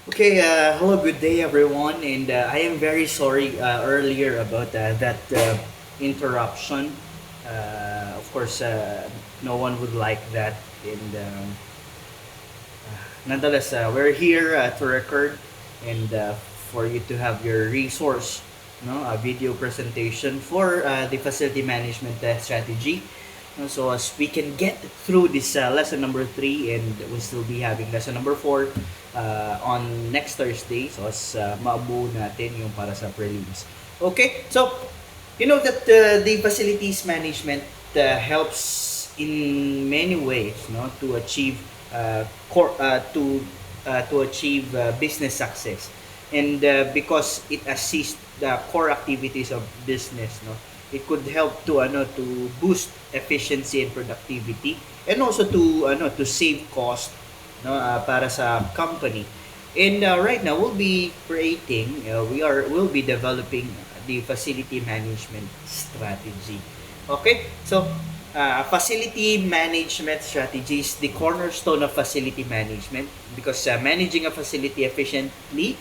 Okay, hello, good day everyone, and I am very sorry earlier about that interruption. Of course, no one would like that, and nonetheless, we're here to record and for you to have your resource, a video presentation for the facility management strategy. So as we can get through this lesson number 3 and we'll still be having lesson number 4 on next Thursday. So as maabuo natin yung para sa prelims. Okay, so you know that the facilities management helps in many ways, to achieve core to achieve business success, and because it assists the core activities of business, it could help to to boost efficiency and productivity, and also to save cost, para sa company. And right now we'll be creating we'll be developing the facility management strategy. Okay, so facility management strategy is the cornerstone of facility management, because managing a facility efficiently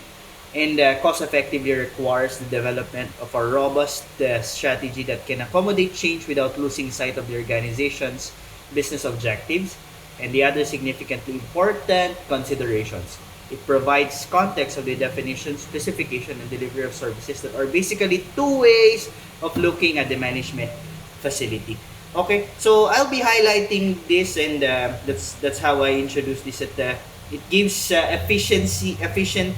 and cost effectively requires the development of a robust strategy that can accommodate change without losing sight of the organization's business objectives and the other significantly important considerations. It provides context of the definition, specification, and delivery of services that are basically two ways of looking at the management facility. Okay, so I'll be highlighting this, and that's how I introduce this. It gives efficient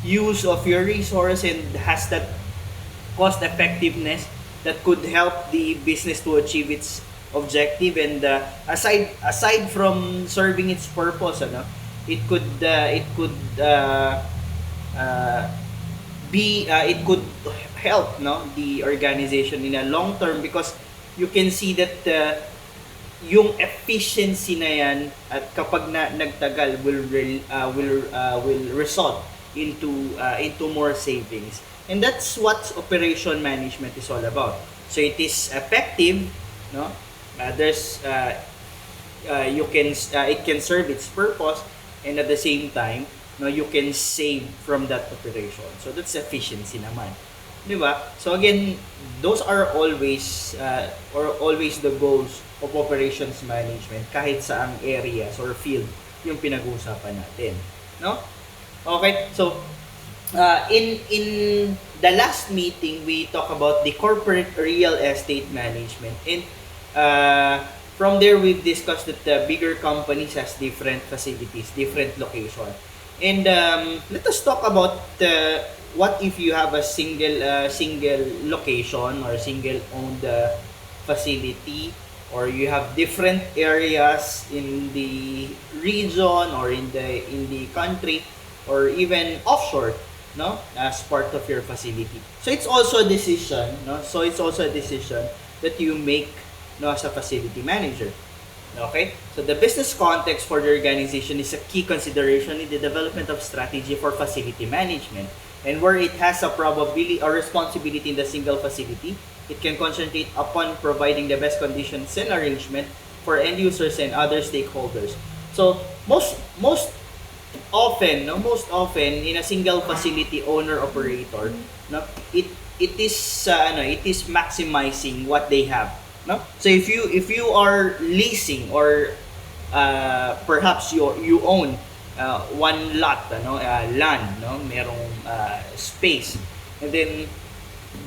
use of your resource and has that cost effectiveness that could help the business to achieve its objective. And aside from serving its purpose, uh, it could help, the organization in a long term, because you can see that yung efficiency na yan, at kapag nagtagal, will result into more savings. And that's what operation management is all about. So it is effective, no? There's you can It can serve its purpose, and at the same time, no, you can save from that operation. So that's efficiency naman. 'Di ba? So again, those are always the goals of operations management, kahit sa ang areas or field yung pinag-uusapan natin, no? Okay, so in the last meeting, we talk about the corporate real estate management, and from there we've discussed that the bigger companies has different facilities, different location, and let us talk about what if you have a single location or single owned facility, or you have different areas in the region or in the country, or even offshore, no, as part of your facility. So it's also a decision, that you make, as a facility manager. Okay, so the business context for the organization is a key consideration in the development of strategy for facility management, and where it has a probability or responsibility in the single facility, it can concentrate upon providing the best conditions and arrangement for end users and other stakeholders. So most often in a single facility owner operator, no, it is maximizing what they have, no. So if you are leasing, or perhaps you own one lot, land, no, merong space, and then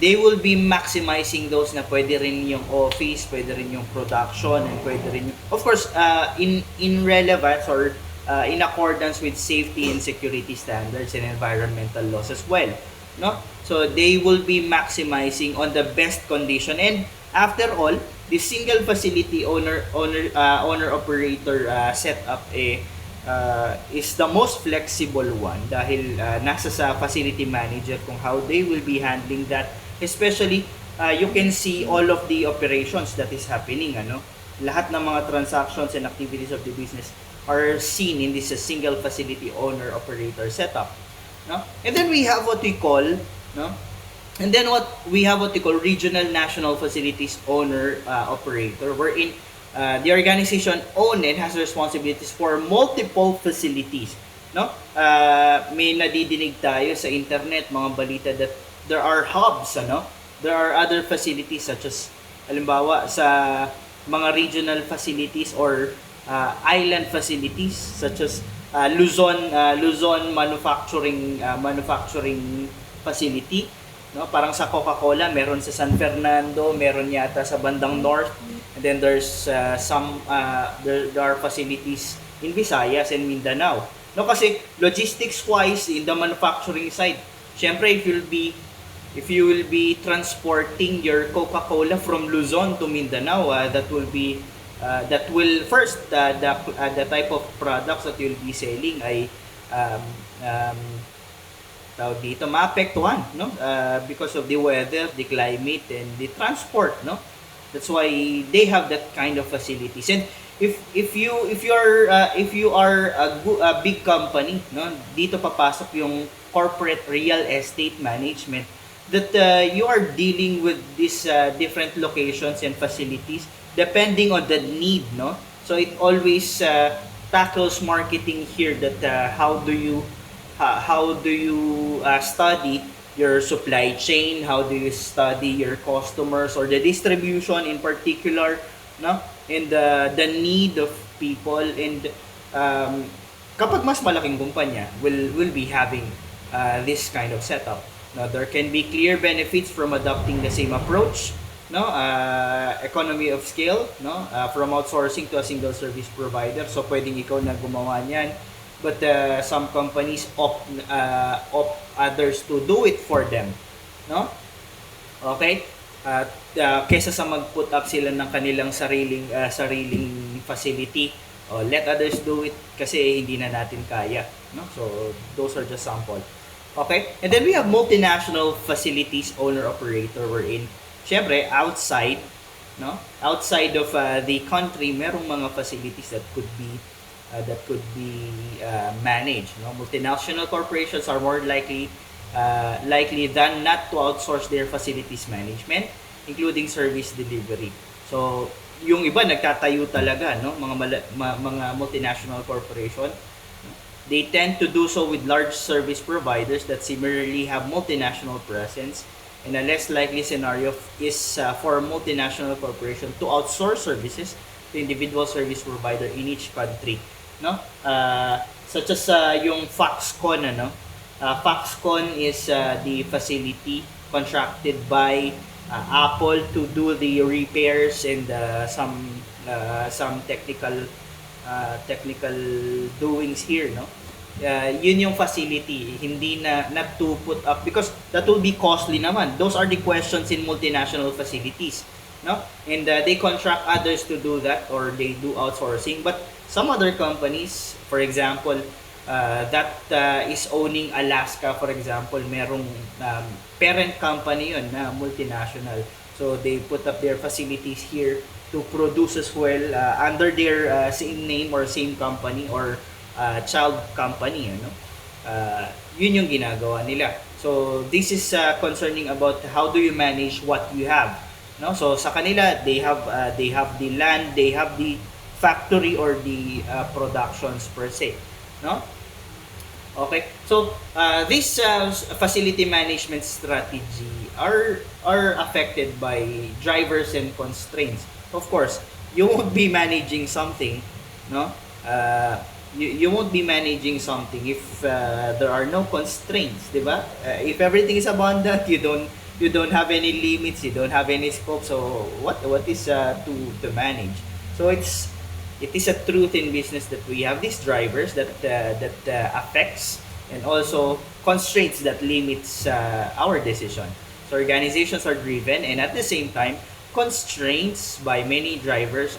they will be maximizing those, na pwede rin yung office, pwede rin yung production, and pwede rin yung, of course, in relevance, or in accordance with safety and security standards and environmental laws as well, no. So they will be maximizing on the best condition, and after all, the single facility owner operator setup is the most flexible one, dahil nasa sa facility manager kung how they will be handling that, especially you can see all of the operations that is happening, lahat ng mga transactions and activities of the business are seen in this single facility owner operator setup, no. And then we have what we call, no, regional national facilities owner operator, wherein the organization owns and has responsibilities for multiple facilities. no? May nadidinig tayo sa internet, mga balita that there are hubs, ano? There are other facilities such as halimbawa sa mga regional facilities or island facilities such as Luzon manufacturing facility, no? Parang sa Coca-Cola meron sa San Fernando, meron yata sa bandang north, and then there's there are facilities in Visayas and Mindanao. No, kasi logistics wise in the manufacturing side, syempre if you will be transporting your Coca-Cola from Luzon to Mindanao, that will first the type of products that you'll be selling ay um, um, tawag dito maapektuhan, no, because of the weather, the climate, and the transport, no. That's why they have that kind of facilities. And if you are a big company, no, dito papasok yung corporate real estate management, that you are dealing with these different locations and facilities depending on the need, no. So it always tackles marketing here, that how do you study your supply chain, how do you study your customers or the distribution in particular, no, and the need of people. And um, kapag mas malaking kumpanya will be having this kind of setup, no, there can be clear benefits from adopting the same approach, no, economy of scale, no, from outsourcing to a single service provider. So pwedeng ikaw na gumawa niyan, but some companies opt others to do it for them, no. Okay, at kaysa sa mag-put up sila ng kanilang sariling facility, let others do it kasi hindi na natin kaya, no. So those are just sample. Okay, and then we have multinational facilities owner operator, wherein syempre outside, no, outside of the country, merong mga facilities that could be managed, no. Multinational corporations are more likely than not to outsource their facilities management, including service delivery. So yung iba nagtatayo talaga, no, mga multinational corporation, they tend to do so with large service providers that similarly have multinational presence, and a less likely scenario is for multinational corporation to outsource services to individual service provider in each country, no. Such as yung Foxconn, ano. Foxconn is the facility contracted by Apple to do the repairs and some technical doings here, no. Yun yung facility, hindi not to put up because that will be costly naman. Those are the questions in multinational facilities, no, and they contract others to do that, or they do outsourcing. But some other companies, for example, that is owning Alaska, for example, merong parent company yun na multinational, so they put up their facilities here to produce as well under their same name or same company or child company, ano. Yun yung ginagawa nila. So this is concerning about how do you manage what you have, no. So sa kanila, they have the land, they have the factory or the productions per se, no. Okay, so this facility management strategy are affected by drivers and constraints. Of course, you won't be managing something, no. You won't be managing something if there are no constraints, di ba? If everything is abundant, you don't have any limits, you don't have any scope. So what is to manage? So it is a truth in business that we have these drivers that affects, and also constraints that limits our decision. So organizations are driven, and at the same time constraints by many drivers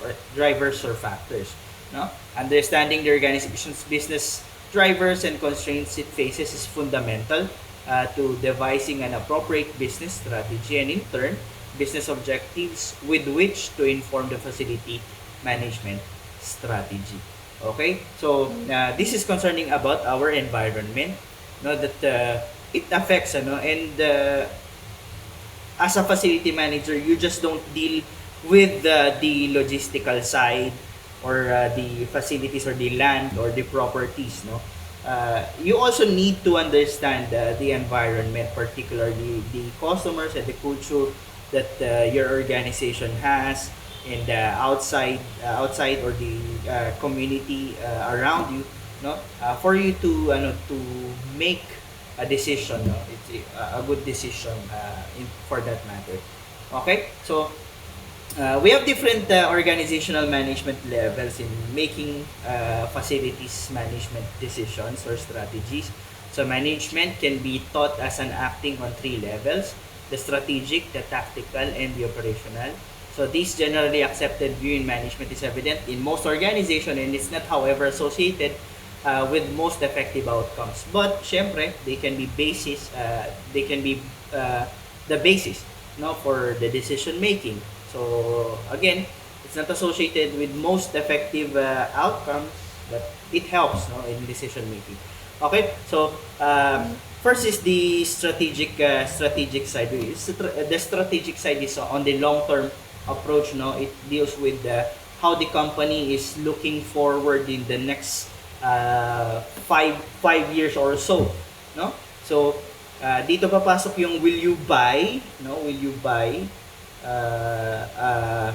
or factors, no. Understanding the organization's business drivers and constraints it faces is fundamental to devising an appropriate business strategy, and in turn business objectives with which to inform the facility management strategy. Okay, so this is concerning about our environment, no, that it affects, ano. And as a facility manager, you just don't deal with the logistical side or the facilities or the land or the properties, no. you also need to understand the environment, particularly the customers and the culture that your organization has, and outside or the community around you, no, for you to to make a decision, no, it's a good decision for that matter. Okay, so we have different organizational management levels in making facilities management decisions or strategies. So management can be taught as an acting on three levels: the strategic, the tactical, and the operational. So this generally accepted view in management is evident in most organizations, and it's not, however, associated with most effective outcomes. But syempre, they can be the basis, no, for the decision making. So again, it's not associated with most effective outcomes, but it helps, no, in decision making. Okay, so first is the strategic side. The strategic side is on the long term approach. No, it deals with how the company is looking forward in the next five years or so. No, so dito papasok yung will you buy, no, will you buy uh,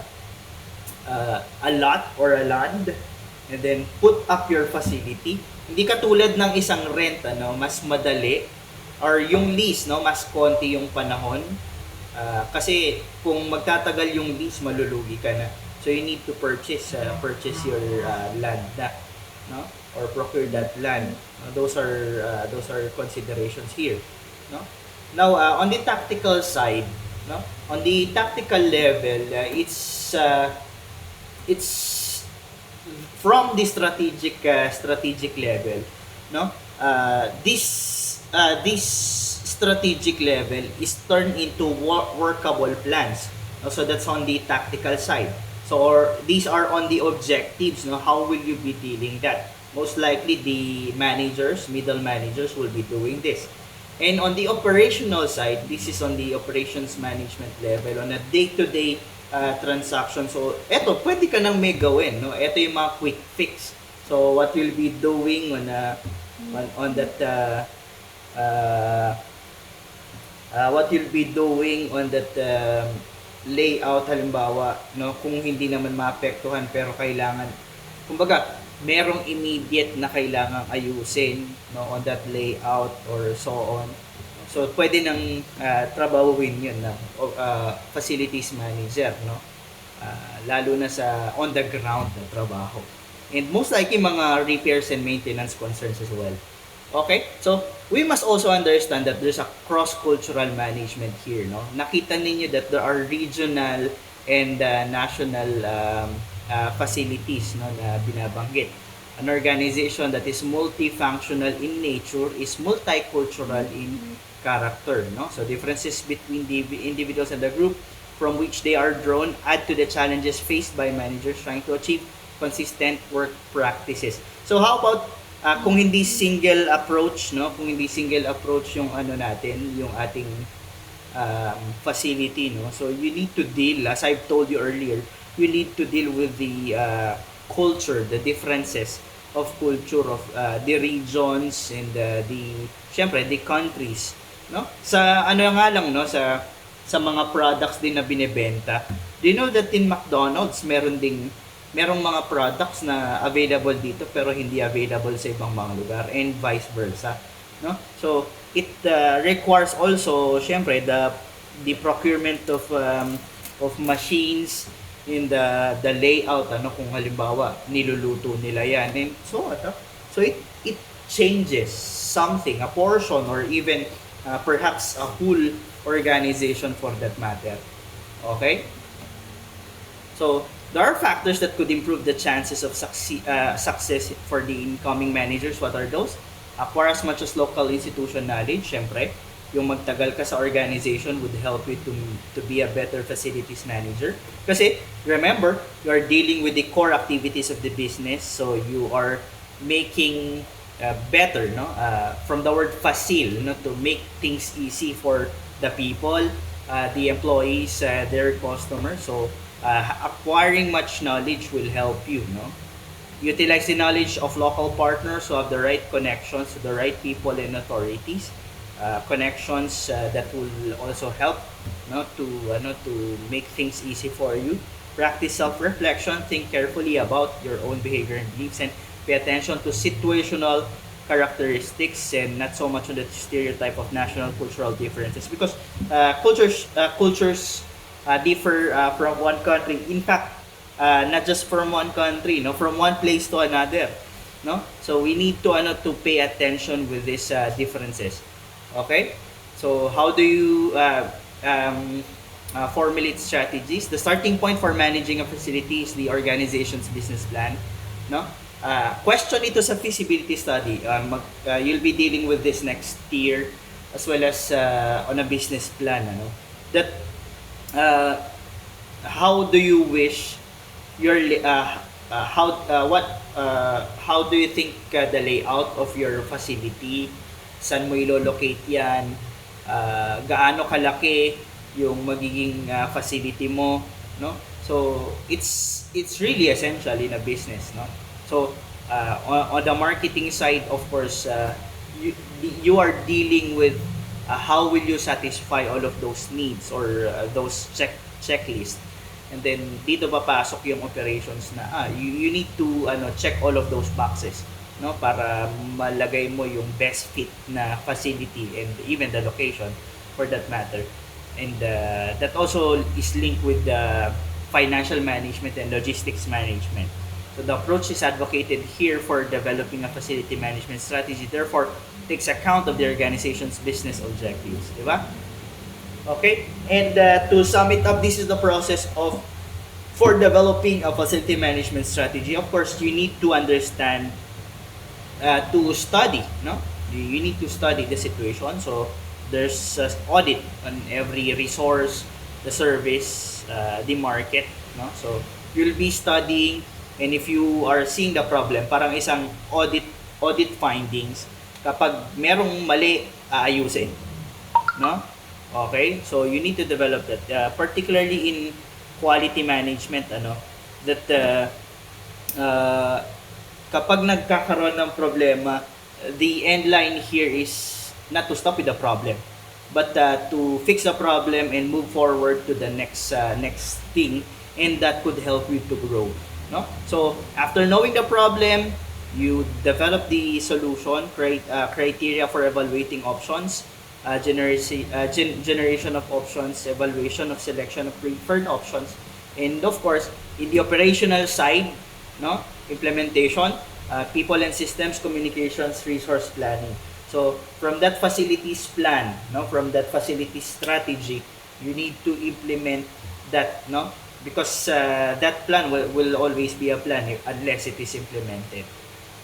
a lot or a land and then put up your facility. Hindi katulad ng isang rent, mas madali, or yung lease, no, mas konti yung panahon. Kasi kung magtatagal yung lease, malulugi ka na. So you need to purchase your land na, no, or procure that land. Those are considerations here, no. Now on the tactical side, no, on the tactical level, it's from the strategic level, no. This strategic level is turned into workable plans. So that's on the tactical side. So these are on the objectives, no. How will you be dealing that? Most likely the middle managers will be doing this. And on the operational side, this is on the operations management level, on a day-to-day transaction. So, eto, pwede ka nang may gawin, no? Ito yung mga quick fix. So, what you'll be doing on that what you'll be doing on that layout, halimbawa, no, kung hindi naman maapektuhan pero kailangan, kumbaga, merong immediate na kailangang ayusin, no, on that layout or so on. So pwede nang trabahuin 'yun na facilities manager, no. Lalo na sa on the ground na trabaho. And most likely mga repairs and maintenance concerns as well. Okay? So we must also understand that there's a cross-cultural management here, no. Nakita ninyo that there are regional and national facilities, no, na binabanggit. An organization that is multifunctional in nature is multicultural in character, no. So differences between the individuals and the group from which they are drawn add to the challenges faced by managers trying to achieve consistent work practices. So how about kung hindi single approach, no, kung hindi single approach yung natin, yung ating facility, no. So you need to deal, as I've told you earlier, you need to deal with the culture, the differences of culture of the regions and syempre the countries, no. Sa nga lang, no, sa mga products din na binebenta. Do you know that in McDonald's merong mga products na available dito pero hindi available sa ibang mga lugar, and vice versa, no. So it requires also syempre the procurement of machines in the layout, kung halimbawa niluluto nila yan, and so it changes something, a portion, or even perhaps a whole organization for that matter. Okay, so there are factors that could improve the chances of success for the incoming managers. What are those? Acquire as much as local institution knowledge. Syempre, yung magtagal ka sa organization would help you to be a better facilities manager. Kasi, remember, you are dealing with the core activities of the business, so you are making better, no? From the word facil, no? To make things easy for the people, the employees, their customers. So, acquiring much knowledge will help you, no? Utilize the knowledge of local partners who have the right connections to the right people and authorities. Connections that will also help to make things easy for you. Practice self-reflection. Think carefully about your own behavior and beliefs, and pay attention to situational characteristics and not so much on the stereotype of national cultural differences, because cultures differ from one country. In fact, not just from one country, no, from one place to another, no. So we need to pay attention with these differences. Okay, so how do you formulate strategies? The starting point for managing a facility is the organization's business plan, no. Question ito sa feasibility study. You'll be dealing with this next year, as well as on a business plan, ano, that how do you wish your how do you think the layout of your facility, saan mo ilolocate yan, gaano kalaki yung magiging facility mo, no? So it's really essential in a business, no? So on the marketing side, of course, you are dealing with how will you satisfy all of those needs, or those checklist. And then dito papasok yung operations na you need to check all of those boxes, no, para malagay mo yung best fit na facility and even the location for that matter. And that also is linked with the financial management and logistics management. So the approach is advocated here for developing a facility management strategy, therefore takes account of the organization's business objectives, di ba? Okay, and to sum it up, this is the process for developing a facility management strategy. Of course, you need to understand, to study, no? You need to study the situation. So there's audit on every resource, the service, the market, no? So you'll be studying, and if you are seeing the problem, parang isang audit findings, kapag merong mali, aayusin, no? Okay, so you need to develop that, particularly in quality management, that kapag nagkakaroon ng problema, the end line here is not to stop with the problem, but to fix the problem and move forward to the next thing, and that could help you to grow, no? So after knowing the problem, you develop the solution, criteria for evaluating options, generation of options, evaluation of selection of preferred options, and of course, in the operational side, no, implementation, people and systems, communications, resource planning. So from that facilities plan, no, from that facilities strategy, you need to implement that, no, because that plan will always be a plan unless it is implemented.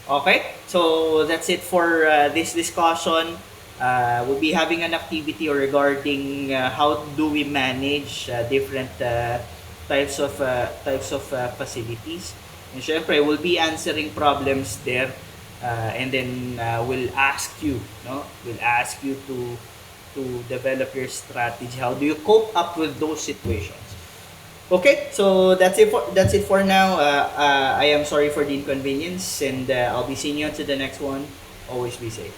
Okay, so that's it for this discussion. We'll be having an activity regarding how do we manage different types of facilities. And syempre, we'll be answering problems there, and then we'll ask you, no? We'll ask you to develop your strategy. How do you cope up with those situations? Okay, so that's it for now. I am sorry for the inconvenience, and I'll be seeing you to the next one. Always be safe.